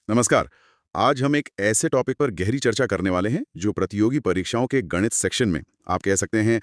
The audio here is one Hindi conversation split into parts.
नमस्कार। आज हम एक ऐसे टॉपिक पर गहरी चर्चा करने वाले हैं जो प्रतियोगी परीक्षाओं के गणित सेक्शन में आप कह सकते हैं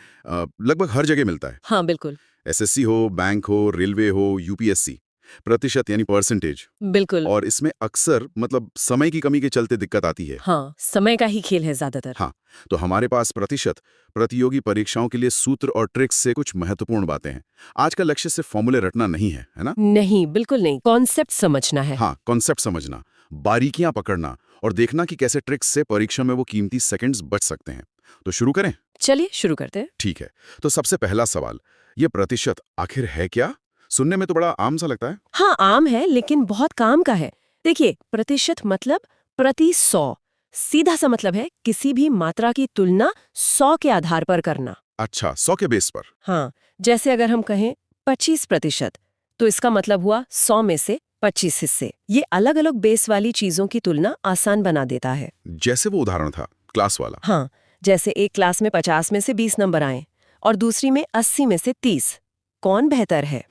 लगभग हर जगह मिलता है। हाँ, बिल्कुल। एसएससी हो, बैंक हो, रेलवे हो, यूपीएससी। प्रतिशत यानी परसेंटेज। बिल्कुल। और इसमें अक्सर मतलब समय की कमी के चलते दिक्कत आती है। हाँ, समय का ही खेल है ज्यादातर। हाँ, तो हमारे पास प्रतिशत प्रतियोगी परीक्षाओं के लिए सूत्र और ट्रिक्स से कुछ महत्वपूर्ण बातें हैं। आज का लक्ष्य सिर्फ फॉर्मूले रटना नहीं है ना? नहीं, बिल्कुल नहीं। कॉन्सेप्ट समझना है। हाँ, कॉन्सेप्ट समझना, बारीकियां पकड़ना और देखना कि कैसे ट्रिक्स से परीक्षा में वो कीमती सेकंड्स बच सकते हैं। तो शुरू करें? चलिए शुरू करते हैं। ठीक है। तो सबसे पहला सवाल, ये प्रतिशत आखिर है क्या? सुनने में तो बड़ा आम सा लगता है। हाँ, आम है लेकिन बहुत काम का है। देखिए, प्रतिशत मतलब प्रति 100। सीधा सा मतलब है किसी भी मात्रा की तुलना 100 के आधार पर करना। अच्छा, 100 के बेस पर। हाँ, जैसे अगर हम कहें 25%, तो इसका मतलब हुआ 100 में से 25 हिस्से। ये अलग अलग बेस वाली चीजों की तुलना आसान बना देता है। जैसे वो उदाहरण था, क्लास वाला। हाँ, जैसे एक क्लास में 50 में से 20 नंबर आए और दूसरी में 80 में से 30। कौन बेहतर है?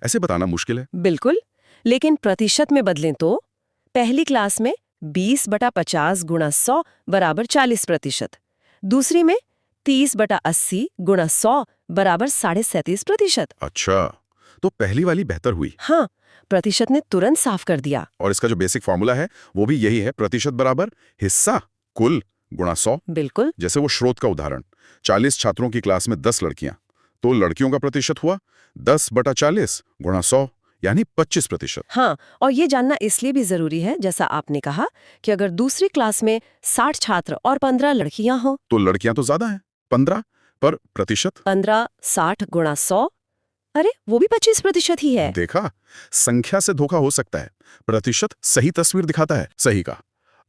ऐसे बताना मुश्किल है। बिल्कुल, लेकिन प्रतिशत में बदलें तो पहली क्लास में 20/50 गुणा 100 बराबर 40%। दूसरी में 30/80 गुणा 100 बराबर 37.5%। अच्छा, तो पहली वाली बेहतर हुई। हाँ, प्रतिशत ने तुरंत साफ कर दिया। और इसका जो बेसिक फॉर्मूला है वो भी यही है, प्रतिशत बराबर हिस्सा कुल गुणा 100। बिल्कुल। जैसे वो स्रोत का उदाहरण, 40 छात्रों की क्लास में 10 लड़कियां, तो लड़कियों का प्रतिशत हुआ 10/40 गुणा 100 यानी 25%। हाँ, और ये जानना इसलिए भी जरूरी है, जैसा आपने कहा, कि अगर दूसरी क्लास में 60 छात्र और 15 लड़कियां हो, तो लड़कियां तो ज्यादा हैं, 15, पर प्रतिशत 15 60 गुणा 100, अरे वो भी 25% ही है। देखा, संख्या से धोखा हो सकता है, प्रतिशत सही तस्वीर दिखाता है। सही का।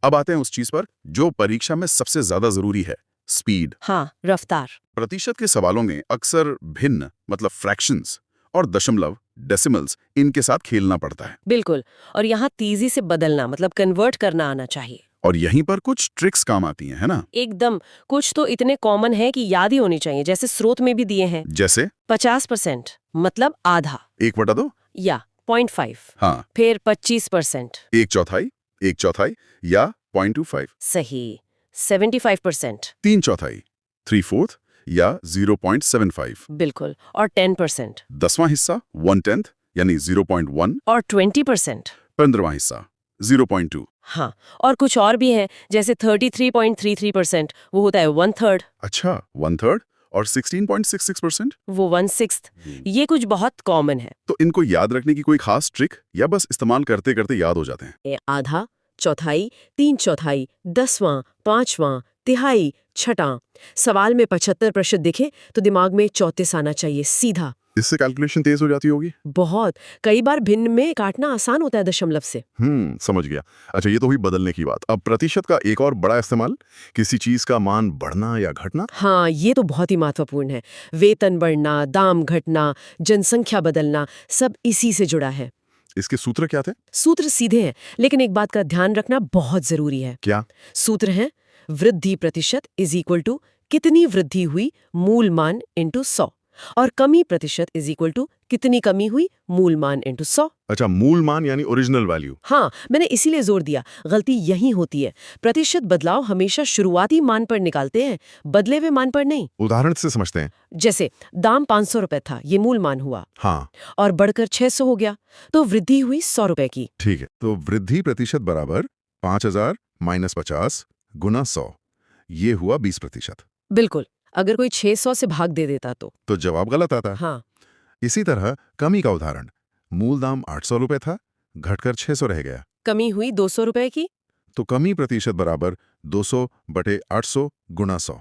अब आते हैं उस चीज पर जो परीक्षा में सबसे ज्यादा जरूरी है, स्पीड। हाँ, रफ्तार। प्रतिशत के सवालों में अक्सर भिन्न मतलब फ्रैक्शंस और दशमलव डेसिमल्स इनके साथ खेलना पड़ता है। बिल्कुल, और यहाँ तेजी से बदलना मतलब कन्वर्ट करना आना चाहिए। और यहीं पर कुछ ट्रिक्स काम आती हैं, है ना? एकदम। कुछ तो इतने कॉमन है कि याद ही होनी चाहिए, जैसे स्रोत में भी दिए हैं। जैसे 50% मतलब आधा 1/2, या 0.5। हाँ, फिर 25%। 1/4, 1/4 या 0.25, सही। 75%। 3/4, 3/4 या 0.75, बिल्कुल, और 10%। 10वां हिस्सा 1/10 यानी 0.1, और 20%। 15वां हिस्सा 0.2। हाँ, और कुछ और भी हैं, जैसे 33.33%, वो होता है 1/3। अच्छा, 1/3 और 16.66%। वो 1/6। ये कुछ बहुत कॉमन है। तो इनको याद रखने की कोई खास ट्रिक या बस इस्तेमाल करते करते याद हो जाते हैं? ये आधा, चौथाई, 3/4, 10वां, 5वां, तिहाई, छठा। सवाल में 75% दिखे तो दिमाग में 34 आना चाहिए सीधा। इससे कैलकुलेशन तेज हो जाती होगी। बहुत। कई बार भिन्न में काटना आसान होता है दशमलव से। समझ गया। अच्छा, ये तो हुई बदलने की बात। अब प्रतिशत का एक और बड़ा इस्तेमाल, किसी चीज का मान बढ़ना या घटना। हाँ, ये तो बहुत ही महत्वपूर्ण है। वेतन बढ़ना, दाम घटना, जनसंख्या बदलना, सब इसी से जुड़ा है। इसके सूत्र क्या थे? सूत्र सीधे हैं, लेकिन एक बात का ध्यान रखना बहुत जरूरी है। क्या? सूत्र है वृद्धि प्रतिशत इज इक्वल टू कितनी वृद्धि हुई मूल मान इंटू 100, और कमी प्रतिशत इज इक्वल टू कितनी कमी हुई मूल मान इंटू 100। अच्छा, मूल मान यानी ओरिजिनल वैल्यू। हाँ, मैंने इसीलिए जोर दिया, गलती यही होती है। प्रतिशत बदलाव हमेशा शुरुआती मान पर निकालते हैं, बदले हुए मान पर नहीं। उदाहरण से समझते हैं। जैसे दाम 500 रुपए था, ये मूल मान हुआ, हाँ, और बढ़कर 600 हो गया, तो वृद्धि हुई 100 रुपए की। ठीक है। तो वृद्धि प्रतिशत बराबर 5000 माइनस 50 गुना 100, ये हुआ 20%। बिल्कुल। अगर कोई 600 से भाग दे देता तो जवाब गलत आता है। हाँ, इसी तरह कमी का उदाहरण, मूल दाम 800 रुपए था, घटकर 600 रह गया, कमी हुई 200 रुपए की। तो कमी प्रतिशत बराबर 200/800 गुणा 100,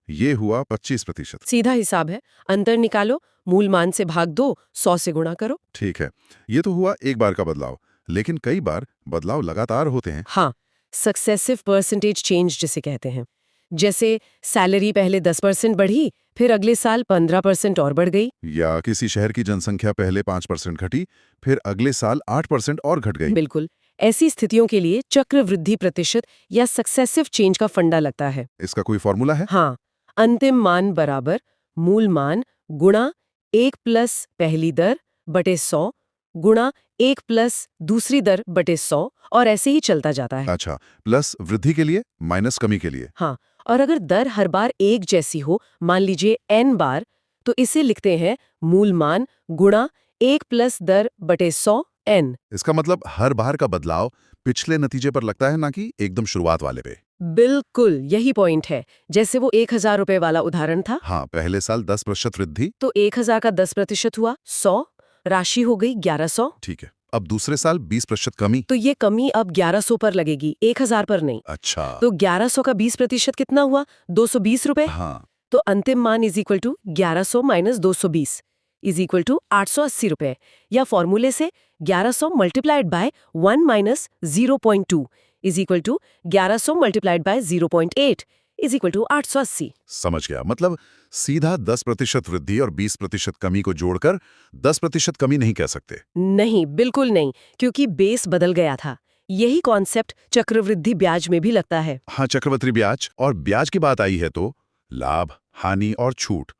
ये हुआ 25%। सीधा हिसाब है, अंतर निकालो, मूल मान से भाग दो, 100 से गुणा करो। ठीक है, ये तो हुआ एक बार का बदलाव, लेकिन कई बार बदलाव लगातार होते हैं। हाँ, सक्सेसिव परसेंटेज चेंज जिसे कहते हैं। जैसे सैलरी पहले 10% बढ़ी, फिर अगले साल 15% और बढ़ गई। या किसी शहर की जनसंख्या पहले 5% घटी, फिर अगले साल 8% और घट गई। बिल्कुल। ऐसी स्थितियों के लिए चक्रवृद्धि प्रतिशत या सक्सेसिव चेंज का फंडा लगता है। इसका कोई फॉर्मूला है? हाँ, अंतिम मान बराबर मूल मान गुणा 1 प्लस पहली दर बटे 100 गुणा 1 प्लस दूसरी दर बटे 100 और ऐसे ही चलता जाता है। अच्छा, प्लस वृद्धि के लिए माइनस कमी के लिए। हाँ, और अगर दर हर बार एक जैसी हो, मान लीजिए n बार, तो इसे लिखते हैं मूल मान गुणा 1 प्लस दर बटे 100 n। इसका मतलब हर बार का बदलाव पिछले नतीजे पर लगता है, ना कि एकदम शुरुआत वाले पे। बिल्कुल यही पॉइंट है। जैसे वो 1000 रुपए वाला उदाहरण था, हाँ, पहले साल 10% वृद्धि। तो 1000 का 10% हुआ 100, राशि हो गई 1100। ठीक है। अब दूसरे साल 20% कमी। तो ये कमी अब 1100 पर लगेगी, 1000 पर नहीं। अच्छा। तो 1100 का 20% कितना हुआ? 220 रुपए। हाँ, तो अंतिम मान is equal to 1100 minus 220 is equal to 880 रुपए। या फॉर्मूले से 1100 multiplied by 1 minus 0.2 is equal to 1100 multiplied by 0.8 is equal to 880। समझ गया। मतलब सीधा 10% वृद्धि और 20% कमी को जोड़कर 10% कमी नहीं कह सकते। नहीं, बिल्कुल नहीं, क्योंकि बेस बदल गया था। यही कॉन्सेप्ट चक्रवृद्धि ब्याज में भी लगता है। हाँ, चक्रवृद्धि ब्याज और ब्याज की बात आई है तो लाभ, हानि और छूट,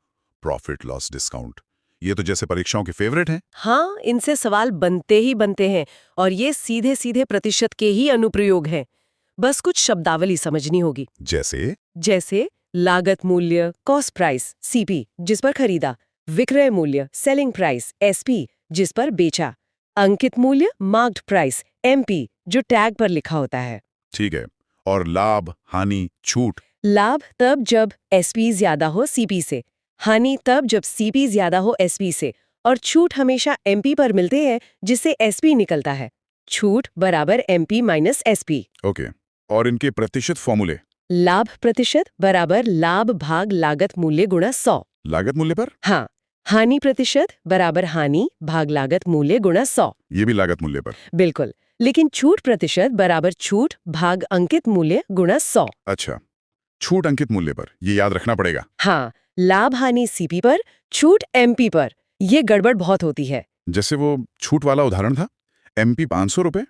प्रॉफिट लॉस डिस्काउंट, ये तो जैसे परीक्षाओं के फेवरेट हैं। हाँ, इनसे सवाल बनते ही बनते हैं और ये सीधे सीधे प्रतिशत के ही अनुप्रयोग हैं। बस कुछ शब्दावली समझनी होगी। जैसे लागत मूल्य कॉस्ट प्राइस सीपी जिस पर खरीदा, विक्रय मूल्य सेलिंग प्राइस एसपी जिस पर बेचा, अंकित मूल्य मार्क्ड प्राइस एमपी जो टैग पर लिखा होता है। ठीक है। और लाभ, हानि, छूट। लाभ तब जब एसपी ज्यादा हो सीपी से, हानि तब जब सीपी ज्यादा हो एसपी से, और छूट हमेशा एमपी पर मिलते हैं जिससे एसपी निकलता है। छूट बराबर एमपी माइनस एसपी। ओके। और इनके प्रतिशत फॉर्मूले। लाभ प्रतिशत बराबर लाभ भाग लागत मूल्य गुणा 100। लागत मूल्य पर। हाँ, हानि प्रतिशत बराबर हानि भाग लागत मूल्य गुणा 100। ये भी लागत मूल्य पर। बिल्कुल, लेकिन छूट प्रतिशत बराबर छूट भाग अंकित मूल्य गुणा 100। अच्छा, छूट अंकित मूल्य पर, ये याद रखना पड़ेगा। हाँ, लाभ हानि सीपी पर, छूट एमपी पर। ये गड़बड़ बहुत होती है। जैसे वो छूट वाला उदाहरण था, एमपी 500 रुपए,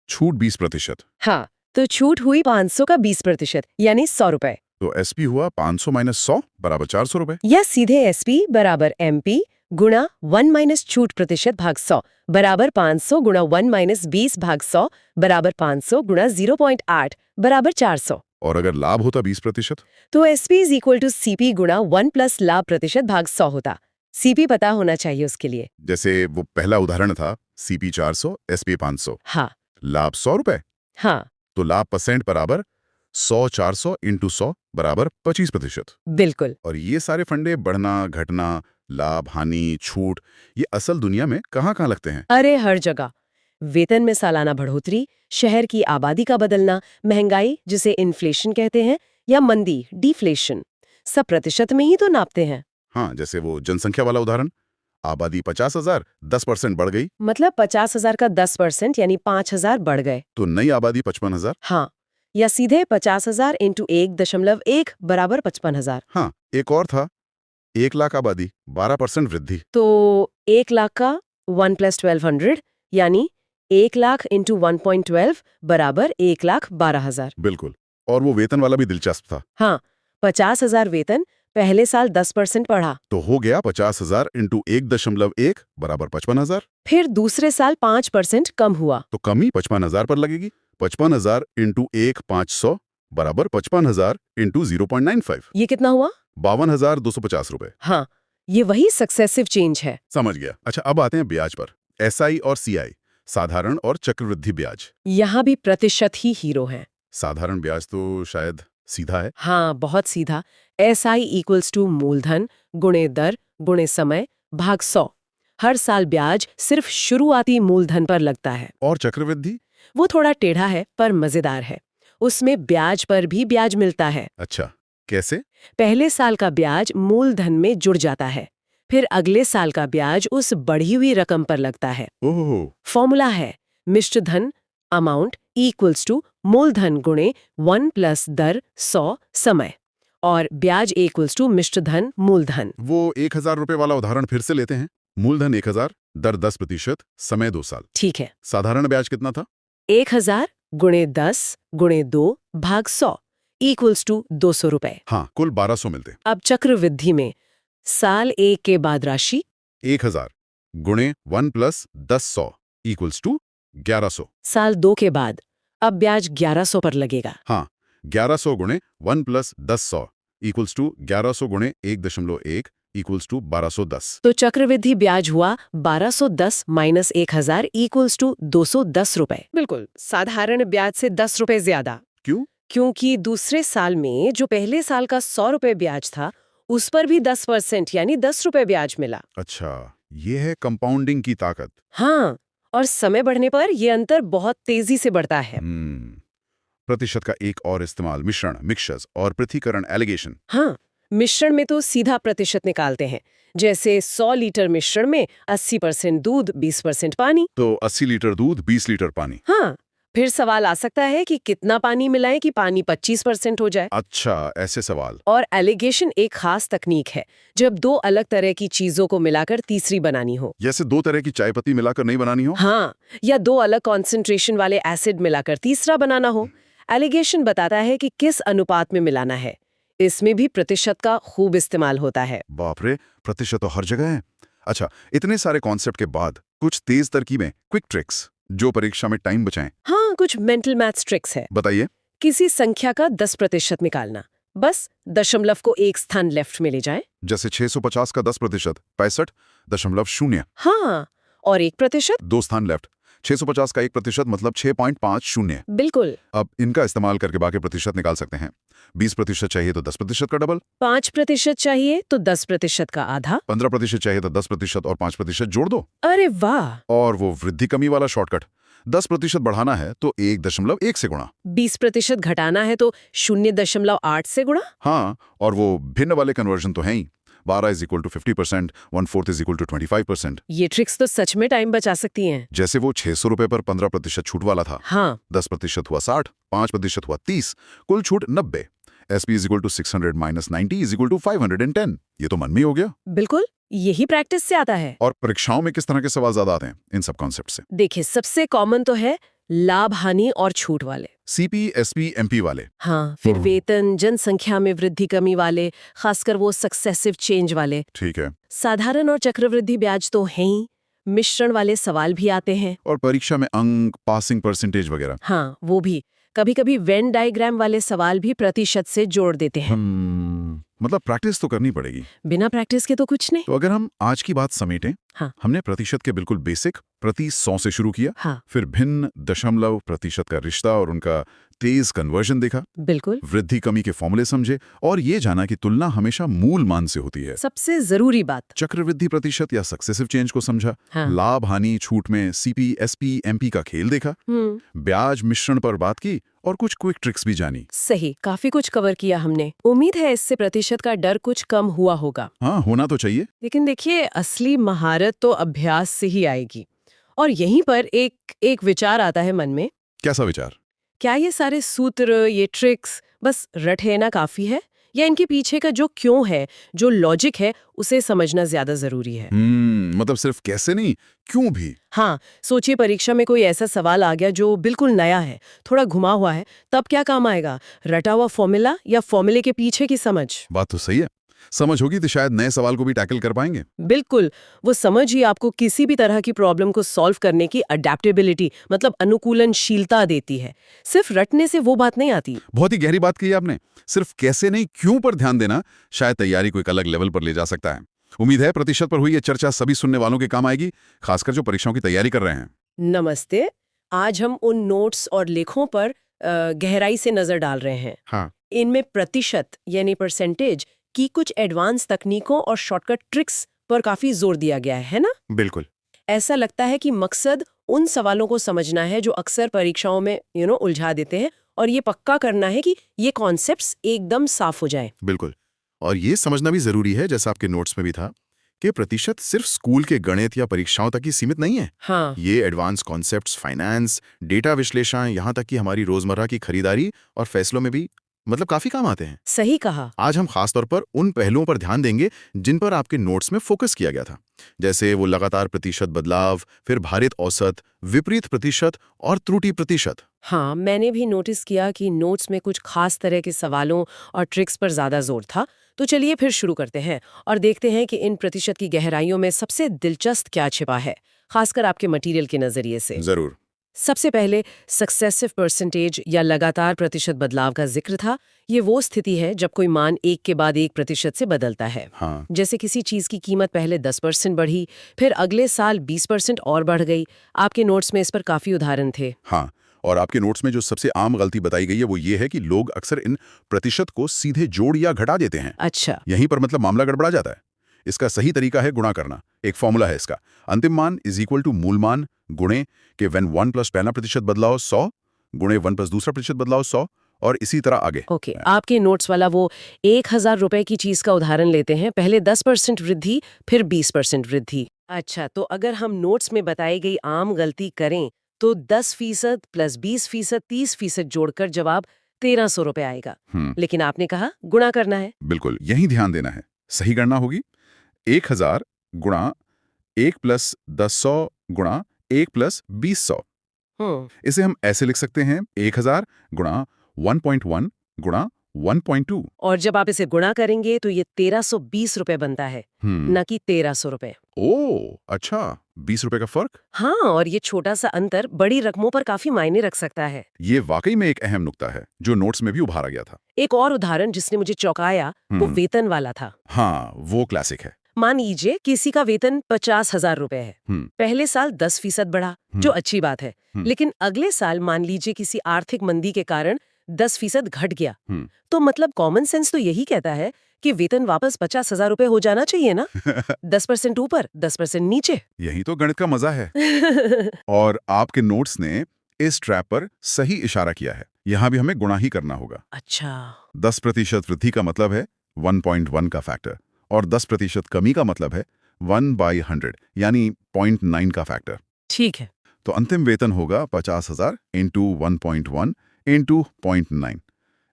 छूट 20%। हाँ, तो छूट हुई 500 का 20% यानी 100 रुपए। तो एसपी हुआ 500 माइनस 100 बराबर 400 रुपए। या सीधे एसपी बराबर एमपी गुणा 1 माइनस छूट प्रतिशत भाग 100 बराबर 500 गुणा 1 माइनस 20 भाग 100 बराबर 500 गुणा 0.8 बराबर 400। और अगर लाभ होता 20%? तो SP is equal to CP गुणा 1 प्लस लाभ प्रतिशत भाग 100 होता। सीपी पता होना चाहिए उसके लिए। जैसे वो पहला उदाहरण था, सीपी 400, एसपी 500। हाँ लाभ 100 रुपए, हाँ तो लाभ परसेंट बराबर 100 400 इंटू 100 बराबर 25%। बिल्कुल। और ये सारे फंडे बढ़ना, घटना, लाभ, हानि, छूट, ये असल दुनिया में कहाँ-कहाँ लगते हैं? अरे हर जगह। वेतन में सालाना बढ़ोतरी, शहर की आबादी का बदलना, महंगाई जिसे इन्फ्लेशन कहते हैं, या मंदी डिफ्लेशन, सब प्रतिशत में ही तो नापते हैं। हाँ, जैसे वो जनसंख्या वाला उदाहरण, आबादी 50,000, 10% बढ़ गई, मतलब 50,000 का 10% यानी 5,000 बढ़ गए। तो नई आबादी 55,000। हाँ, या सीधे 50,000 इंटू 1.1 बराबर 55,000। हाँ, एक और था, 1 लाख आबादी, 12% वृद्धि। तो 1 लाख का 1 प्लस 1200 यानी 1 लाख इंटू 1.12 बराबर 1,12,000। बिल्कुल। और वो वेतन वाला भी दिलचस्प था। हाँ, 50,000 वेतन, पहले साल 10% बढ़ा, तो हो गया 50,000 इंटू 1.1 बराबर 55,000। फिर दूसरे साल 5% कम हुआ। तो कमी 55,000 पर लगेगी। 55,000 इंटू 1,500 बराबर 55,000 इंटू 0.95, ये कितना हुआ? 52,250 रुपए। हाँ, ये वही सक्सेसिव चेंज है। समझ गया। अच्छा, अब आते हैं ब्याज पर। एसआई और सीआई, साधारण और चक्रवृद्धि ब्याज। यहाँ भी प्रतिशत ही हीरो हैं। साधारण ब्याज तो शायद सीधा है। हाँ, बहुत सीधा। SI इक्वल्स टू मूलधन गुणे दर गुणे समय भाग 100। हर साल ब्याज सिर्फ शुरुआती मूलधन पर लगता है। और चक्रवृद्धि? वो थोड़ा टेढ़ा है पर मजेदार है। उसमें ब्याज पर भी ब्याज मिलता है। अच्छा, कैसे? पहले साल का ब्याज मूलधन में जुड़ जाता है, फिर अगले साल का ब्याज उस बढ़ी हुई रकम पर लगता है। ओह, फॉर्मूला है मिश्र धन अमाउंट इक्वल्स टू मूलधन गुणे 1 प्लस दर 100 समय, और ब्याज इक्वल्स टू मिश्र धन मूलधन। वो 1,000 रुपए वाला उदाहरण फिर से लेते हैं। मूलधन 1,000, दर 10%, समय 2 साल। ठीक है, साधारण ब्याज कितना था? 1,000 गुणे 10 गुणे 2 भाग 100 इक्वल्स टू 200 रुपए। हाँ, कुल 1,200 मिलते। अब चक्रवृद्धि में साल 1 के बाद राशि 1,000 गुणे 1 प्लस 10 इक्वल्स टू 1100। साल 2 के बाद अब ब्याज 1100 पर लगेगा। हाँ, 1100 गुणे 1 प्लस 10 इक्वल्स टू 1100 गुणे 1.1 इक्वल्स टू 1210। तो चक्रवृद्धि ब्याज हुआ 1210 माइनस 1000 इक्वल्स टू 210 रुपए। बिल्कुल, साधारण ब्याज से 10 रुपए ज्यादा। क्यों? क्योंकि दूसरे साल में जो पहले साल का 100 रुपए ब्याज था, उस पर भी 10% यानी 10 रुपए ब्याज मिला। अच्छा, ये है कंपाउंडिंग की ताकत। हाँ, और समय बढ़ने पर ये अंतर बहुत तेजी से बढ़ता है। प्रतिशत का एक और इस्तेमाल मिश्रण, मिक्सचर्स और पृथक्करण एलिगेशन। हाँ, मिश्रण में तो सीधा प्रतिशत निकालते हैं। जैसे 100 लीटर मिश्रण में 80% दूध, 20% पानी। तो 80 लीटर दूध, 20 लीटर पानी। हाँ, फिर सवाल आ सकता है कि कितना पानी मिलाएं कि पानी 25% हो जाए। अच्छा, ऐसे सवाल। और एलिगेशन एक खास तकनीक है, जब दो अलग तरह की चीजों को मिलाकर तीसरी बनानी हो। जैसे 2 तरह की चाय पत्ती मिलाकर नहीं बनानी हो। हाँ, या 2 अलग कॉन्सेंट्रेशन वाले एसिड मिलाकर तीसरा बनाना हो। एलिगेशन बताता है कि किस अनुपात में मिलाना है। इसमें भी प्रतिशत का खूब इस्तेमाल होता है। बाप रे, प्रतिशत तो हर जगह है। अच्छा, इतने सारे कॉन्सेप्ट के बाद कुछ तेज तरकीबें, क्विक ट्रिक्स जो परीक्षा में टाइम बचाएं। हाँ, कुछ मेंटल मैथ्स ट्रिक्स है। बताइए। किसी संख्या का 10% निकालना, बस दशमलव को एक स्थान लेफ्ट में ले जाएं। जैसे 650 का 10% 65.0। हाँ, और 1%? 2 स्थान लेफ्ट। 650 का 1% मतलब 6.50। बिल्कुल। अब इनका इस्तेमाल करके बाकी प्रतिशत निकाल सकते हैं। 20% चाहिए तो 10% का डबल। 5% चाहिए तो 10% का आधा। 15% चाहिए तो 10% और 5% जोड़ दो। अरे वाह! और वो वृद्धि कमी वाला शॉर्टकट, 10% बढ़ाना है तो 1.1 से गुणा। 20% घटाना है तो 0.8 से गुणा। हाँ, और वो भिन्न वाले कन्वर्जन तो हैं ही। 12 is equal to 50%, 1/4 is equal to 25%। ये ट्रिक्स तो सच में टाइम बचा सकती हैं। जैसे वो 600 रुपए पर 15% छूट वाला था। हाँ, 10% हुआ 60, 5% हुआ 30, कुल छूट 90। SP is equal to 600 minus 90 is equal to 510। ये तो मन में ही हो गया। बिल्कुल, यही प्रैक्टिस से आता है। और परीक्षाओं में किस तरह के सवाल ज्यादा आते हैं इन सब कॉन्सेप्ट से? देखिए, सबसे कॉमन तो है लाभ, हानि और छूट वाले। CP, SP, MP वाले। हाँ, फिर वेतन, जनसंख्या में वृद्धि कमी वाले, खासकर वो सक्सेसिव चेंज वाले। ठीक है। साधारण और चक्रवृद्धि ब्याज तो हैं ही, मिश्रण वाले सवाल भी आते हैं। और परीक्षा में अंक, पासिंग परसेंटेज वगैरह। हाँ, वो भी। कभी-कभी वेन डायग्राम वाले सवाल भी प्रतिशत से जोड़ देते हैं। मतलब प्रैक्टिस तो करनी पड़ेगी। बिना प्रैक्टिस के तो कुछ नहीं। तो अगर हम आज की बात समेटें, हाँ। हमने प्रतिशत के बिल्कुल बेसिक प्रति 100 से शुरू किया। हाँ। फिर भिन्न दशमलव प्रतिशत का रिश्ता और उनका तेज कन्वर्जन देखा। बिल्कुल। वृद्धि कमी के फॉर्मूले समझे और ये जाना कि तुलना हमेशा मूल मान से होती है। सबसे जरूरी बात, चक्रवृद्धि प्रतिशत या सक्सेसिव चेंज को समझा। हाँ। लाभ हानि छूट में CP, SP, MP का खेल देखा। ब्याज मिश्रण पर बात की और कुछ क्विक ट्रिक्स भी जानी। सही, काफी कुछ कवर किया हमने। उम्मीद है इससे प्रतिशत का डर कुछ कम हुआ होगा। हाँ, होना तो चाहिए। लेकिन देखिए, असली महारत तो अभ्यास से ही आएगी। और यहीं पर एक विचार आता है मन में। कैसा विचार? क्या ये सारे सूत्र, ये ट्रिक्स बस रट लेना काफी है, या इनके पीछे का जो क्यों है, जो लॉजिक है, उसे समझना ज्यादा जरूरी है? मतलब सिर्फ कैसे नहीं, क्यों भी। हाँ, सोचिए परीक्षा में कोई ऐसा सवाल आ गया जो बिल्कुल नया है, थोड़ा घुमा हुआ है, तब क्या काम आएगा? रटा हुआ फॉर्मूला या फॉर्मूले के पीछे की समझ? बात तो सही है। समझ होगी तो शायद नए सवाल को भी टैकल कर पाएंगे। बिल्कुल, वो समझ ही आपको किसी भी तरह की प्रॉब्लम को सॉल्व करने की अडेप्टेबिलिटी, मतलब अनुकूलनशीलता देती है। सिर्फ रटने से वो बात नहीं आती। बहुत ही गहरी बात कही आपने। सिर्फ कैसे नहीं, क्यों पर ध्यान देना शायद तैयारी को एक अलग लेवल पर ले जा सकता है। उम्मीद है प्रतिशत पर हुई ये चर्चा सभी सुनने वालों के काम आएगी, खासकर जो परीक्षाओं की तैयारी कर रहे हैं। नमस्ते, आज हम उन नोट्स और लेखों पर गहराई से नजर डाल रहे हैं। हाँ। इनमें प्रतिशत यानी परसेंटेज की कुछ एडवांस तकनीकों और शॉर्टकट ट्रिक्स पर काफी जोर दिया गया है ना? बिल्कुल। ऐसा लगता है कि मकसद उन सवालों को समझना है जो अक्सर परीक्षाओं में उलझा देते हैं, और ये पक्का करना है कि ये कॉन्सेप्ट्स एकदम साफ हो जाएं। बिल्कुल। और ये समझना भी जरूरी है, जैसा आपके नोट्स में भी था, कि प्रतिशत सिर्फ स्कूल के गणित या परीक्षाओं तक ही सीमित नहीं है। हाँ। ये एडवांस कॉन्सेप्ट्स, फाइनेंस, डेटा विश्लेषण, यहाँ तक कि हमारी रोजमर्रा की खरीदारी और फैसलों में भी मतलब काफी काम आते हैं। सही कहा। आज हम खासतौर पर उन पहलुओं पर ध्यान देंगे जिन पर आपके नोट्स में फोकस किया गया था, जैसे वो लगातार प्रतिशत बदलाव, फिर भारित औसत, विपरीत प्रतिशत और त्रुटि प्रतिशत। हाँ, मैंने भी नोटिस किया कि नोट्स में कुछ खास तरह के सवालों और ट्रिक्स पर ज्यादा जोर था, तो चलिए फिर शुरू करते हैं और देखते हैं कि इन प्रतिशत की गहराइयों में सबसे दिलचस्प क्या छिपा है, खासकर आपके मटेरियल के नजरिए से। जरूर। सबसे पहले सक्सेसिव परसेंटेज या लगातार प्रतिशत बदलाव का जिक्र था। ये वो स्थिति है जब कोई मान एक के बाद 1% से बदलता है। हाँ। जैसे किसी चीज की कीमत पहले 10% बढ़ी, फिर अगले साल 20% और बढ़ गई। आपके नोट्स में इस पर काफी उदाहरण थे। हाँ, और आपके नोट्स में जो सबसे आम गलती बताई गई है वो ये है कि लोग अक्सर इन प्रतिशत को सीधे जोड़ या घटा देते हैं। अच्छा। यहीं पर मतलब मामला गड़बड़ा जाता है। इसका सही तरीका है गुणा करना। एक फॉर्मूला है इसका, अंतिम मान इज इक्वल टू मूल मान गुणे के व्हेन 1 प्लस पहला प्रतिशत बदलाव 100 गुणे 1 प्लस दूसरा प्रतिशत बदलाव 100 और इसी तरह आगे। ओके, आपके नोट्स वाला वो 1,000 रुपए की चीज का उदाहरण लेते हैं। पहले 10% वृद्धि, फिर 20% वृद्धि। अच्छा, तो अगर हम नोट्स में बताई गई आम गलती करें तो 10% प्लस 20% 30% जोड़कर जवाब 1,300 रुपए आएगा। लेकिन आपने कहा गुणा करना है। बिल्कुल, यही ध्यान देना है। सही गणना होगी 1000 गुणा 1 प्लस 10,100 गुणा 1 प्लस 20,100। इसे हम ऐसे लिख सकते हैं 1000 गुणा 1.1 गुणा 1.2। और जब आप इसे गुणा करेंगे तो ये 1,320 रुपए बनता है, न कि 1,300 रुपए। ओह, अच्छा, 20 रुपए का फर्क। हाँ, और ये छोटा सा अंतर बड़ी रकमों पर काफी मायने रख सकता है। ये वाकई में एक अहम नुक्ता है जो नोट्स में भी उभारा गया था। एक और उदाहरण जिसने मुझे चौंकाया वो वेतन वाला था। हाँ, वो क्लासिक है। मान लीजिए किसी का वेतन 50,000 रुपए है। पहले साल 10% बढ़ा, जो अच्छी बात है। लेकिन अगले साल मान लीजिए किसी आर्थिक मंदी के कारण 10% घट गया। तो मतलब कॉमन सेंस तो यही कहता है कि वेतन वापस 50,000 रुपए हो जाना चाहिए ना। 10% ऊपर, 10% नीचे। यही तो गणित का मजा है। और आपके नोट्स ने इस ट्रैप पर सही इशारा किया है। यहाँ भी हमें गुणा ही करना होगा। अच्छा। 10% वृद्धि का मतलब है 1.1 का फैक्टर और 10% कमी का मतलब है 1/100 यानी 0.9 का फैक्टर। ठीक है। तो अंतिम वेतन होगा 50,000 इंटू 1.1 इंटू 0.9।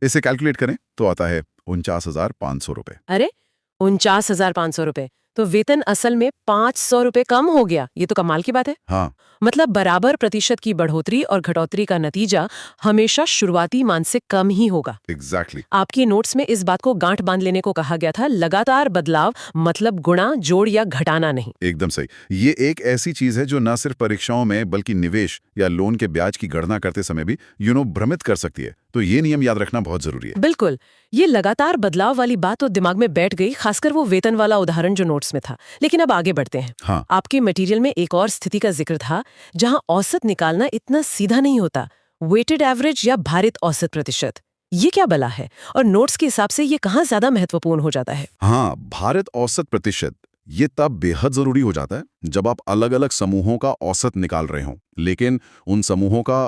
इसे कैलकुलेट करें तो आता है 49,500 रुपए। अरे, 49,500 रुपए, तो वेतन असल में 500 रुपए कम हो गया। ये तो कमाल की बात है। हाँ, मतलब बराबर प्रतिशत की बढ़ोतरी और घटोतरी का नतीजा हमेशा शुरुआती मान से कम ही होगा। एग्जैक्टली। आपके नोट्स में इस बात को गांठ बांध लेने को कहा गया था। लगातार बदलाव मतलब गुणा, जोड़ या घटाना नहीं। एकदम सही। ये एक ऐसी चीज है जो न सिर्फ परीक्षाओं में बल्कि निवेश या लोन के ब्याज की गणना करते समय भी भ्रमित कर सकती है। तो ये नियम याद रखना बहुत जरूरी है। बिल्कुल, ये लगातार बदलाव वाली बात तो दिमाग में बैठ गई, खासकर वो वेतन वाला उदाहरण जो नोट्स में था। लेकिन अब आगे बढ़ते हैं। हाँ। आपके मटेरियल में एक और स्थिति का जिक्र था जहां औसत निकालना इतना सीधा नहीं होता। वेटेड एवरेज या भारित औसत प्रतिशत, ये क्या बला है और नोट्स के हिसाब से ये कहाँ ज्यादा महत्वपूर्ण हो जाता है? हाँ, भारित औसत प्रतिशत ये तब बेहद जरूरी हो जाता है जब आप अलग अलग समूहों का औसत निकाल रहे हों, लेकिन उन समूहों का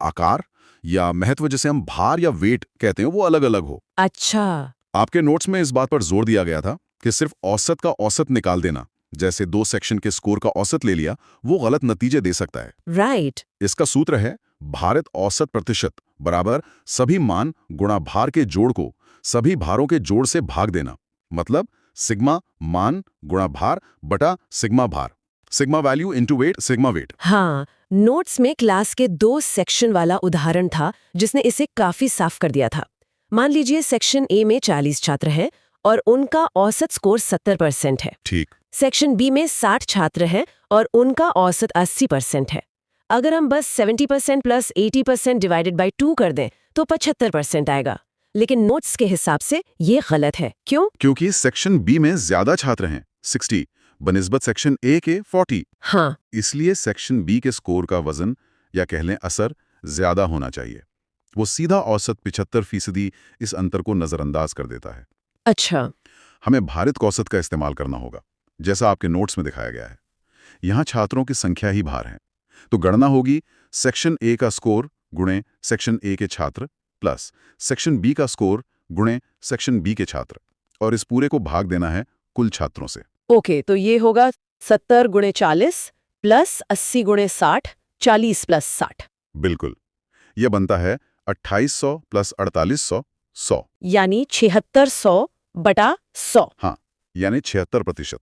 आकार या महत्व, जिसे हम भार या वेट कहते हैं, वो अलग अलग हो। अच्छा। आपके नोट्स में इस बात पर जोर दिया गया था कि सिर्फ औसत का औसत निकाल देना, जैसे 2 सेक्शन के स्कोर का औसत ले लिया, वो गलत नतीजे दे सकता है। राइट। इसका सूत्र है भारित औसत प्रतिशत बराबर सभी मान गुणा भार के जोड़ को सभी भारों के जोड़ से भाग देना। मतलब सिग्मा मान गुणा भार बटा सिग्मा भार, sigma value into weight, sigma weight. हाँ, नोट्स में क्लास के 2 सेक्शन वाला उदाहरण था जिसने इसे काफी साफ कर दिया था। मान लीजिए सेक्शन ए में 40 छात्र हैं और उनका औसत स्कोर 70% है। ठीक। सेक्शन बी में 60 छात्र हैं और उनका औसत 80% है। अगर हम बस 70% प्लस 80% डिवाइडेड बाय 2 कर दें तो 75% आएगा। लेकिन नोट्स के हिसाब से ये गलत है। क्यों? क्योंकि सेक्शन बी में ज्यादा छात्र हैं, 60 बनिस्बत सेक्शन ए के 40। हाँ। इसलिए सेक्शन बी के स्कोर का वजन या कह लें असर ज्यादा होना चाहिए। वो सीधा औसत 75% इस अंतर को नजरअंदाज कर देता है। अच्छा। हमें भारित औसत का इस्तेमाल करना होगा, जैसा आपके नोट्स में दिखाया गया है। यहाँ छात्रों की संख्या ही भार है, तो गणना होगी सेक्शन ए का स्कोर गुणे सेक्शन ए के छात्र प्लस सेक्शन बी का स्कोर गुणे सेक्शन बी के छात्र, और इस पूरे को भाग देना है कुल छात्रों से। ओके, तो ये होगा 70 गुणे 40 प्लस 80 गुणे 60, 40 प्लस 60। बिल्कुल, यह बनता है 2800 प्लस 4800, 100। यानी 7600 बटा 100। हाँ, यानी 76%।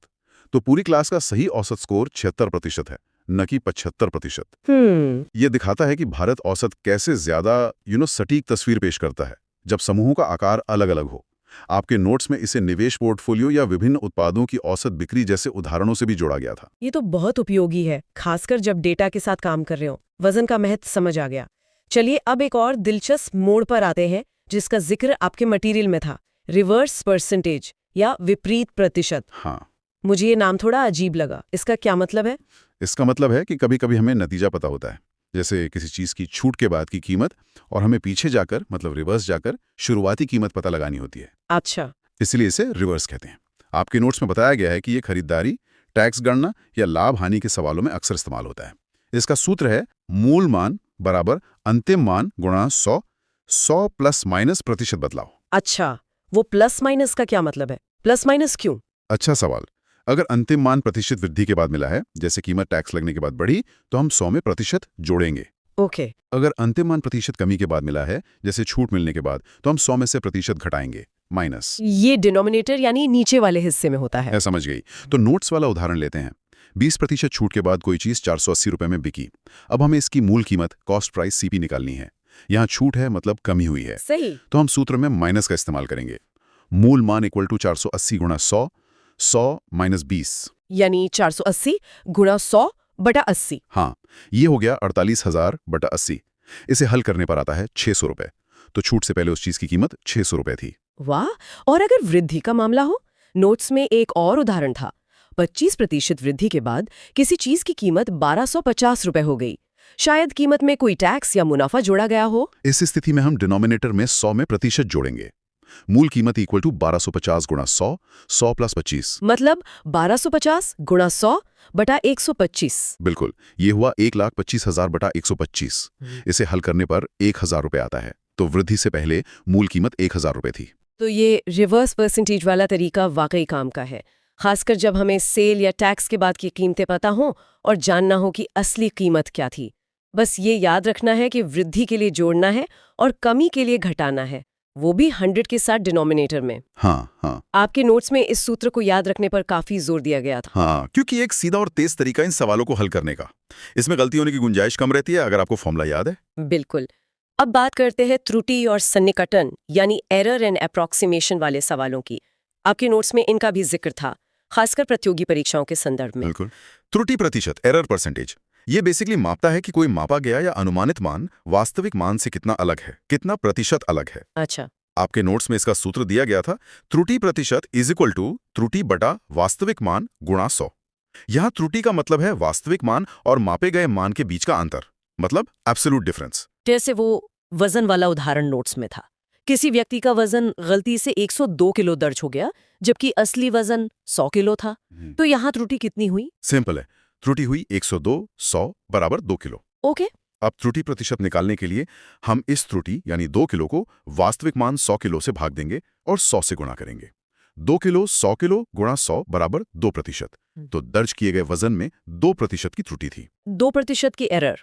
तो पूरी क्लास का सही औसत स्कोर 76% है, न कि 75%। यह दिखाता है कि भारत औसत कैसे ज्यादा सटीक तस्वीर पेश करता है जब समूहों का आकार अलग अलग हो। आपके नोट्स में इसे निवेश पोर्टफोलियो या विभिन्न उत्पादों की औसत बिक्री जैसे उदाहरणों से भी जोड़ा गया था। ये तो बहुत उपयोगी है, खासकर जब डेटा के साथ काम कर रहे हो। वजन का महत्व समझ आ गया। चलिए अब एक और दिलचस्प मोड़ पर आते हैं जिसका जिक्र आपके मटेरियल में था, रिवर्स परसेंटेज या विपरीत प्रतिशत। हाँ, मुझे ये नाम थोड़ा अजीब लगा, इसका क्या मतलब है? इसका मतलब है कि कभी-कभी हमें नतीजा पता होता है, जैसे किसी चीज़ की छूट के बाद की कीमत, और हमें पीछे जाकर मतलब रिवर्स जाकर शुरुआती कीमत पता लगानी होती है। अच्छा। इसलिए इसे रिवर्स कहते हैं। आपके नोट्स में बताया गया है कि ये खरीदारी, टैक्स गणना या लाभ हानि के सवालों में अक्सर इस्तेमाल होता है। इसका सूत्र है मूल मान बराबर अंतिम मान गुणा 100, 100 प्लस माइनस प्रतिशत बदलाव। अच्छा, वो प्लस माइनस का क्या मतलब है? प्लस माइनस क्यों? अच्छा सवाल। अगर अंतिम मान प्रतिशत वृद्धि के बाद मिला है, जैसे कीमत टैक्स लगने के बाद बढ़ी, तो हम 100 में प्रतिशत जोड़ेंगे। ओके। अगर अंतिम मान प्रतिशत कमी के बाद मिला है, जैसे छूट मिलने के बाद, तो हम 100 में से प्रतिशत घटाएंगे, माइनस। ये डिनोमिनेटर यानी नीचे वाले हिस्से में होता है। समझ गई। तो नोट्स वाला उदाहरण लेते हैं। 20% छूट के बाद कोई चीज 480 रुपए में बिकी। अब हमें इसकी मूल कीमत कॉस्ट प्राइस सीपी निकालनी है। यहाँ छूट है मतलब कमी हुई है, सही। तो हम सूत्र में माइनस का इस्तेमाल करेंगे। मूल मान इक्वल टू 480 गुणा 100, 100 माइनस 20। यानी 480 गुणा 100 बटा 80। हाँ, ये हो गया 48,000 बटा 80। इसे हल करने पर आता है 600 रुपए। तो छूट से पहले उस चीज की कीमत 600 रुपए थी। वाह। और अगर वृद्धि का मामला हो? नोट्स में एक और उदाहरण था। 25% वृद्धि के बाद किसी चीज की कीमत 1250 रुपए हो गई। शायद कीमत में कोई टैक्स या मुनाफा जोड़ा गया हो। इस स्थिति में हम डिनोमिनेटर में 100 में प्रतिशत जोड़ेंगे। मूल कीमत इक्वल टू 1250 गुणा 100, 100 प्लस 25। मतलब 1250 गुणा 100 बटा 125। बिल्कुल, ये हुआ 1,25,000 बटा 125। इसे हल करने पर 1,000 रुपए आता है। तो वृद्धि से पहले मूल कीमत 1,000 रुपए थी। तो ये रिवर्स परसेंटेज वाला तरीका वाकई काम का है, खासकर जब हमें सेल या टैक्स के बाद की कीमतें पता हों और जानना हो कि असली कीमत क्या थी। बस ये याद रखना है कि वृद्धि के लिए जोड़ना है और कमी के लिए घटाना है, वो भी 100 के साथ डिनोमिनेटर में। हाँ। आपके नोट्स में इस सूत्र को याद रखने पर काफी जोर दिया गया था। हाँ, क्योंकि एक सीधा और तेज तरीका इन सवालों को हल करने का। इसमें गलती होने की गुंजाइश कम रहती है अगर आपको फॉर्मूला याद है। बिल्कुल। अब बात करते हैं त्रुटि और सन्निकटन यानी एरर एंड अप्रॉक्सीमेशन वाले सवालों की। आपके नोट्स में इनका भी जिक्र था, खासकर प्रतियोगी परीक्षाओं के संदर्भ में। बिल्कुल। त्रुटि प्रतिशत, एरर परसेंटेज, ये बेसिकली मापता है कि कोई मापा गया या अनुमानित मान वास्तविक मान से कितना अलग है, कितना प्रतिशत अलग है। अच्छा। आपके नोट्स में इसका सूत्र दिया गया था, त्रुटि प्रतिशत इज इक्वल टू त्रुटि बटा वास्तविक मान गुणा 100। यहाँ त्रुटि का मतलब है वास्तविक मान और मापे गए मान के बीच का अंतर, मतलब एब्सोल्यूट डिफरेंस। जैसे वो वजन वाला उदाहरण नोट्स में था। किसी व्यक्ति का वजन गलती से 102 किलो दर्ज हो गया, जबकि असली वजन 100 किलो था। तो यहाँ त्रुटि कितनी हुई? सिंपल है, त्रुटि हुई 102, 100 बराबर 2 किलो। ओके। अब त्रुटि प्रतिशत निकालने के लिए हम इस त्रुटि यानी 2 किलो को वास्तविक मान 100 किलो से भाग देंगे और 100 से गुणा करेंगे। 2 किलो 100 किलो गुणा 100 बराबर 2%। तो दर्ज किए गए वजन में 2% की त्रुटि थी। 2% की एरर।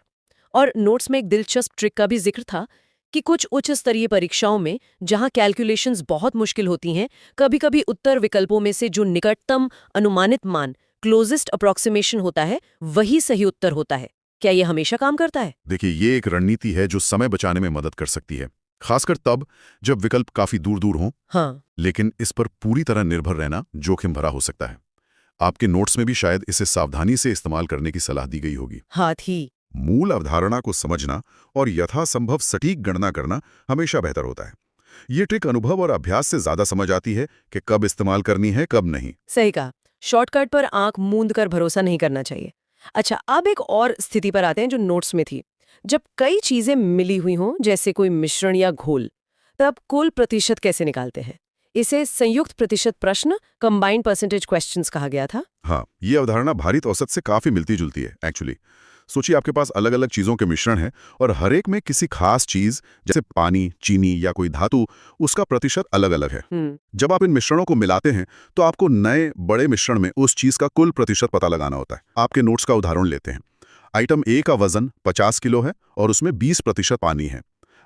और नोट्स में एक दिलचस्प ट्रिक का भी जिक्र था कि कुछ उच्च स्तरीय परीक्षाओं में जहां कैलकुलेशंस बहुत मुश्किल होती हैं, कभी-कभी उत्तर विकल्पों में से जो निकटतम अनुमानित मान क्लोजेस्ट अप्रॉक्सीमेशन होता है, वही सही उत्तर होता है। क्या ये हमेशा काम करता है? देखिए, ये एक रणनीति है जो समय बचाने में मदद कर सकती है, खासकर तब जब विकल्प काफी दूर-दूर हों। हाँ। लेकिन इस पर पूरी तरह निर्भर रहना जोखिम भरा हो सकता है। आपके नोट्स में भी शायद इसे सावधानी से इस्तेमाल करने की सलाह दी गई होगी। हाँ थी। मूल अवधारणा को समझना और यथासंभव सटीक गणना करना हमेशा बेहतर होता है। ये ट्रिक अनुभव और अभ्यास से ज्यादा समझ आती है कि कब इस्तेमाल करनी है, कब नहीं। सही कहा। शॉर्टकट पर आंख मूंद कर भरोसा नहीं करना चाहिए। अच्छा, अब एक और स्थिति पर आते हैं जो नोट्स में थी। जब कई चीजें मिली हुई हों, जैसे कोई मिश्रण या घोल, तब कुल प्रतिशत कैसे निकालते हैं? इसे संयुक्त प्रतिशत प्रश्न, कंबाइंड परसेंटेज क्वेश्चंस कहा गया था। हाँ, ये अवधारणा भारित औसत से काफी मिलती जुलती है एक्चुअली। सोचिए, आपके पास अलग अलग चीजों के मिश्रण है और हर एक में किसी खास चीज जैसे पानी, चीनी या कोई धातु, उसका प्रतिशत अलग अलग है। जब आप इन मिश्रणों को मिलाते हैं तो आपको नए बड़े मिश्रण में उस चीज का कुल प्रतिशत पता लगाना होता है। आपके नोट्स का उदाहरण लेते हैं। आइटम ए का वजन 50 किलो है और उसमें 20% पानी है।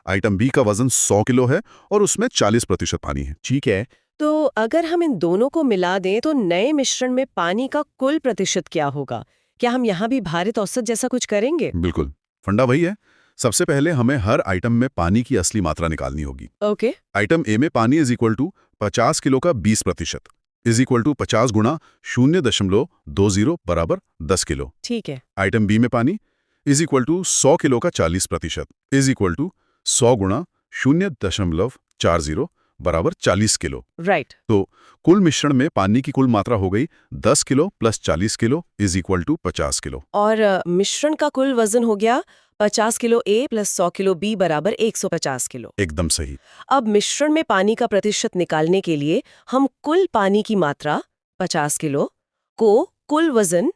आइटम बी का वजन 100 किलो है और उसमें 40% पानी है। ठीक है, तो अगर हम इन दोनों को मिला दें तो नए मिश्रण में पानी का कुल प्रतिशत क्या होगा? क्या हम यहाँ भी भारित औसत जैसा कुछ करेंगे? बिल्कुल, फंडा वही है। सबसे पहले हमें हर आइटम में पानी की असली मात्रा निकालनी होगी। ओके। आइटम ए में पानी इज इक्वल टू 50 किलो का 20% इज इक्वल टू 50 गुणा 0.20 बराबर 10 किलो। ठीक है। आइटम बी में पानी इज इक्वल टू 100 किलो का 40% इज इक्वल टू 100 गुणा 0.40 बराबर 40 किलो। राइट। तो कुल मिश्रण में पानी की कुल मात्रा हो गई 10 kilo plus 40 kilo is equal to 50 kilo. और मिश्रण का कुल वजन हो गया 50 kilo A plus 100 kilo B बराबर 150 किलो। एकदम सही। अब मिश्रण में पानी का प्रतिशत निकालने के लिए हम कुल पानी की मात्रा 50 किलो को कुल वजन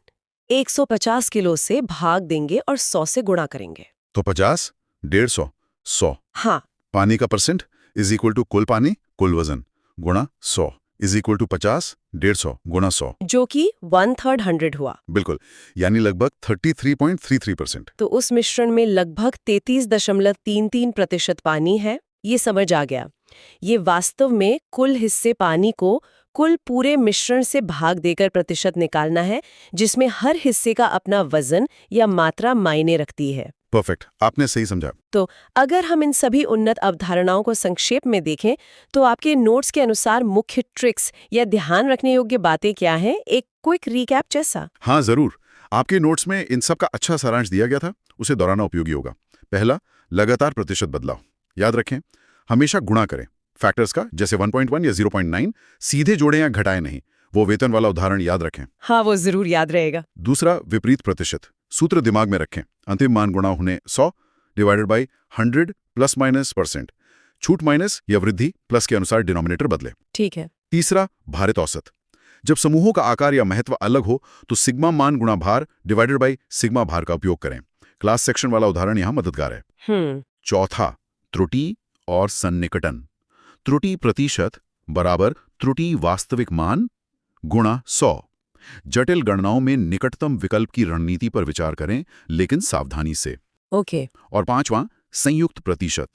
150 किलो से भाग देंगे और 100 से गुणा करेंगे। तो 50, 150, 100। हाँ। पानी का परसेंट इज इक्वल टू कुल पानी कुल वजन गुणा 100 इज इक्वल टू 50, 150 गुणा 100, जो कि 1/3 100 हुआ। बिल्कुल, यानी लगभग 33.33%। तो उस मिश्रण में लगभग 33.33% पानी है। ये समझ आ गया। ये वास्तव में कुल हिस्से पानी को कुल पूरे मिश्रण से भाग देकर प्रतिशत निकालना है, जिसमें हर हिस्से का अपना वजन या मात्रा मायने रखती है। परफेक्ट, आपने सही समझा। तो अगर हम इन सभी उन्नत अवधारणाओं को संक्षेप में देखें तो आपके नोट्स के अनुसार मुख्य ट्रिक्स या ध्यान रखने योग्य बातें क्या हैं, एक क्विक रिकैप जैसा। हाँ जरूर, आपके नोट्स में इन सब का अच्छा सारांश दिया गया था, उसे दोहराना उपयोगी होगा। पहला, लगातार प्रतिशत बदलाव। याद रखें, हमेशा गुणा करें फैक्टर्स का, जैसे 1.1 या 0.9 सीधे जोड़ें या घटाएं नहीं। वो वेतन वाला उदाहरण याद रखें। हाँ, वो जरूर याद रहेगा। दूसरा, विपरीत प्रतिशत सूत्र दिमाग में रखें। अंतिम मान गुणा होने 100 डिवाइडेड बाई 100 प्लस माइनस %। छूट माइनस या वृद्धि प्लस के अनुसार डिनोमिनेटर बदले। ठीक है। तीसरा, भारित औसत। जब समूहों का आकार या महत्व अलग हो तो सिग्मा मान गुणा भार डिवाइडेड बाई सिग्मा भार का उपयोग करें। क्लास सेक्शन वाला उदाहरण यहाँ मददगार है। चौथा, त्रुटि और सन्निकटन। त्रुटि प्रतिशत बराबर त्रुटि वास्तविक मान गुणा 100। जटिल गणनाओं में निकटतम विकल्प की रणनीति पर विचार करें, लेकिन सावधानी से। ओके। और पांचवां, संयुक्त प्रतिशत।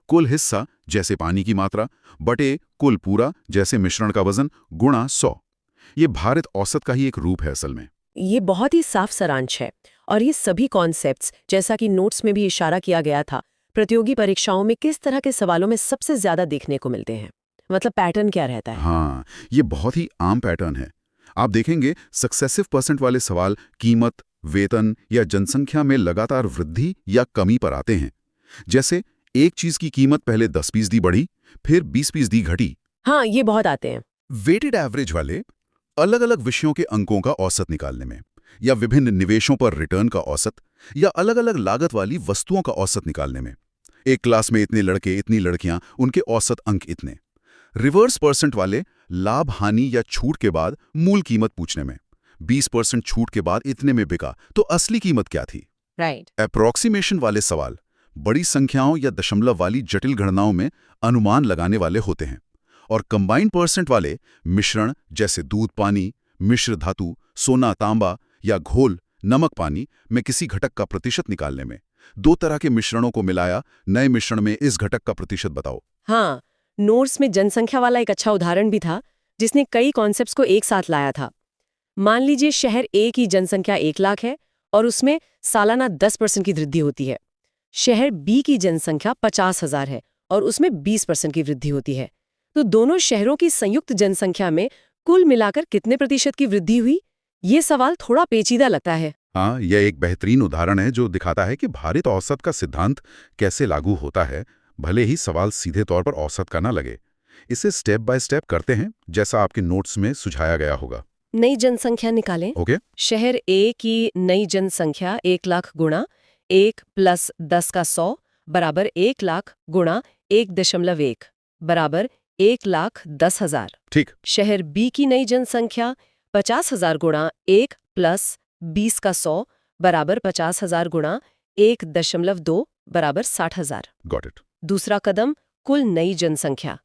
कुल हिस्सा जैसे पानी की मात्रा बटे कुल पूरा जैसे मिश्रण का वजन गुणा 100। ये भारित औसत का ही एक रूप है असल में। ये बहुत ही साफ सारांश है और ये सभी कॉन्सेप्ट्स, जैसा कि नोट्स में भी इशारा किया गया था, प्रतियोगी परीक्षाओं में किस तरह के सवालों में सबसे ज्यादा देखने को मिलते हैं। मतलब पैटर्न क्या रहता है? हाँ, ये बहुत ही आम पैटर्न है। आप देखेंगे सक्सेसिव % वाले सवाल कीमत, वेतन या जनसंख्या में लगातार वृद्धि या कमी पर आते हैं। जैसे एक चीज की कीमत पहले 10% बढ़ी, फिर 20% घटी। हाँ, ये बहुत आते हैं। वेटेड एवरेज वाले अलग अलग विषयों के अंकों का औसत निकालने में, या विभिन्न निवेशों पर रिटर्न का औसत, या अलग अलग लागत वाली वस्तुओं का औसत निकालने में। एक क्लास में इतने लड़के इतनी लड़कियां, उनके औसत अंक इतने। रिवर्स % वाले लाभ हानि या छूट के बाद मूल कीमत पूछने में, 20% छूट के बाद इतने में बिका तो असली कीमत क्या थी। राइट। अप्रोक्सीमेशन वाले सवाल बड़ी संख्याओं या दशमलव वाली जटिल गणनाओं में अनुमान लगाने वाले होते हैं। और कंबाइंड % वाले मिश्रण जैसे दूध पानी, मिश्र धातु, सोना तांबा या घोल नमक पानी में किसी घटक का प्रतिशत निकालने में। दो तरह के मिश्रणों को मिलाया, नए मिश्रण में इस घटक का प्रतिशत बताओ। हाँ, नोट्स में जनसंख्या वाला एक अच्छा उदाहरण भी था जिसने कई कॉन्सेप्ट्स को एक साथ लाया था। मान लीजिए शहर ए की जनसंख्या 1 लाख है और उसमें सालाना 10% की वृद्धि होती है। शहर बी की जनसंख्या 50,000 है और उसमें 20% की वृद्धि होती है। तो दोनों शहरों की संयुक्त जनसंख्या में कुल मिलाकर कितने प्रतिशत की वृद्धि हुई? ये सवाल थोड़ा पेचीदा लगता है। हाँ, यह एक बेहतरीन उदाहरण है जो दिखाता है कि भारित औसत का सिद्धांत कैसे लागू होता है, भले ही सवाल सीधे तौर पर औसत का ना लगे। इसे स्टेप बाय स्टेप करते हैं, जैसा आपके नोट्स में सुझाया गया होगा। नई जनसंख्या निकालें। ओके। शहर ए की नई जनसंख्या 1 लाख गुणा 1 + 10 का 100 बराबर 1 लाख गुणा 1.1 बराबर 1,10,000। ठीक। शहर बी की नई जनसंख्या 50,000 गुणा 1 + 20 का 100 बराबर 50,000 गुणा 1.2 बराबर 60,000। Got it. दूसरा कदम, कुल नई जनसंख्या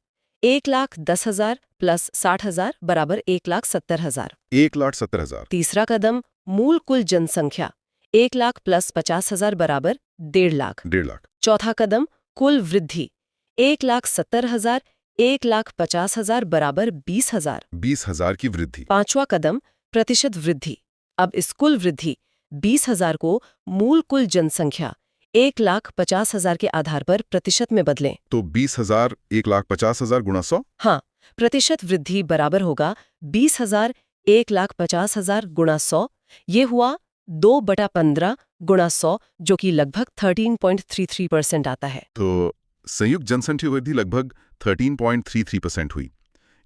1,10,000 + 60,000 बराबर 1,70,000। 1,70,000। तीसरा कदम, मूल कुल जनसंख्या 1 लाख + 50,000 बराबर 1.5 लाख। 1.5 लाख। चौथा कदम, कुल वृद्धि 1,70,000 1,50,000 बराबर 20,000। 20,000 की वृद्धि। पांचवा कदम, प्रतिशत वृद्धि। अब इस कुल वृद्धि 20,000 को मूल कुल जनसंख्या 1,50,000 के आधार पर प्रतिशत में बदलें। तो 20,000 1,50,000 गुणा 100। हाँ, प्रतिशत वृद्धि बराबर होगा 20,000 1,50,000 गुणा 100। ये हुआ 2/15 गुणा 100, जो कि लगभग 13.33% आता है। तो संयुक्त जनसंख्या वृद्धि लगभग 13.33% हुई।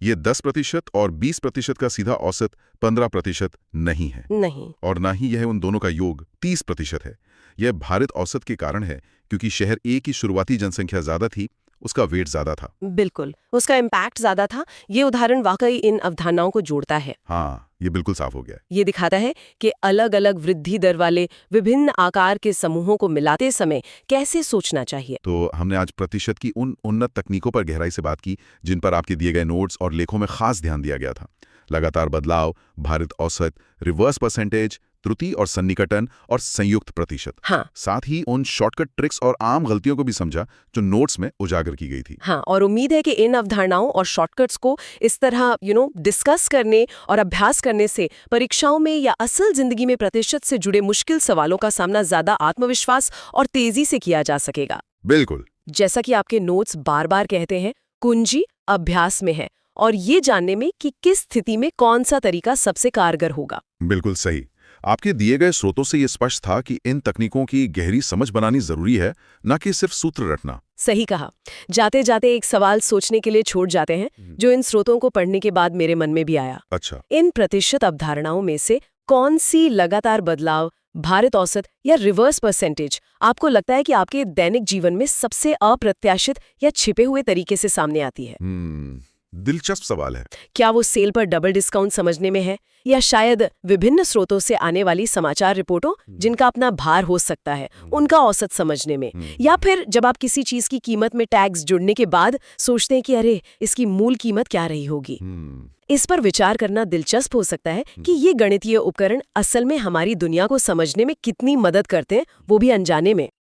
ये 10% और 20% का सीधा औसत 15% नहीं है। नहीं। और ना ही यह उन दोनों का योग 30% है। यह भारित औसत के कारण है, क्योंकि शहर ए की शुरुआती जनसंख्या ज्यादा थी, उसका वेट ज्यादा था। बिल्कुल, उसका इम्पैक्ट ज्यादा था। ये उदाहरण वाकई इन अवधारणाओं को जोड़ता है। हाँ, ये बिल्कुल साफ हो गया। ये दिखाता है कि अलग-अलग वृद्धि दर वाले विभिन्न आकार के समूहों को मिलाते समय कैसे सोचना चाहिए। तो हमने आज प्रतिशत की उन उन्नत तकनीकों पर गहराई से बात की, जिन पर आपके दिए गए नोट्स और लेखों में खास ध्यान दिया गया था। लगातार बदलाव, भारित औसत, रिवर्स परसेंटेज, त्रुटि और सन्निकटन और संयुक्त प्रतिशत। हाँ। साथ ही उन शॉर्टकट ट्रिक्स और आम गलतियों को भी समझा जो नोट्स में उजागर की गई थी। हाँ, और उम्मीद है कि इन अवधारणाओं और शॉर्टकट्स को इस तरह डिस्कस करने और अभ्यास करने से परीक्षाओं में या असल जिंदगी में प्रतिशत से जुड़े मुश्किल सवालों का सामना ज्यादा आत्मविश्वास और तेजी से किया जा सकेगा। बिल्कुल। जैसा कि आपके नोट्स बार-बार कहते हैं, कुंजी अभ्यास में है और ये जानने में कि किस स्थिति में कौन सा तरीका सबसे कारगर होगा। बिल्कुल सही। आपके दिए गए स्रोतों से ये स्पष्ट था कि इन तकनीकों की गहरी समझ बनानी जरूरी है, न कि सिर्फ सूत्र रटना। सही कहा। जाते जाते एक सवाल सोचने के लिए छोड़ जाते हैं, जो इन स्रोतों को पढ़ने के बाद मेरे मन में भी आया। अच्छा। इन प्रतिशत अवधारणाओं में से कौन सी लगातार बदलाव, भारित औसत या रिवर्स परसेंटेज आपको लगता है कि आपके दैनिक जीवन में सबसे अप्रत्याशित या छिपे हुए तरीके से सामने आती है? दिलचस्प सवाल है। क्या वो सेल पर डबल डिस्काउंट समझने में है, या शायद विभिन्न स्रोतों से आने वाली समाचार रिपोर्टों जिनका अपना भार हो सकता है, उनका औसत समझने में, या फिर जब आप किसी चीज की कीमत में टैक्स जुड़ने के बाद सोचते हैं कि अरे इसकी मूल कीमत क्या रही होगी। इस पर विचार करना दिलचस्प हो सकता है कि ये गणितीय उपकरण असल में हमारी दुनिया को समझने में कितनी मदद करते हैं, वो भी अनजाने में।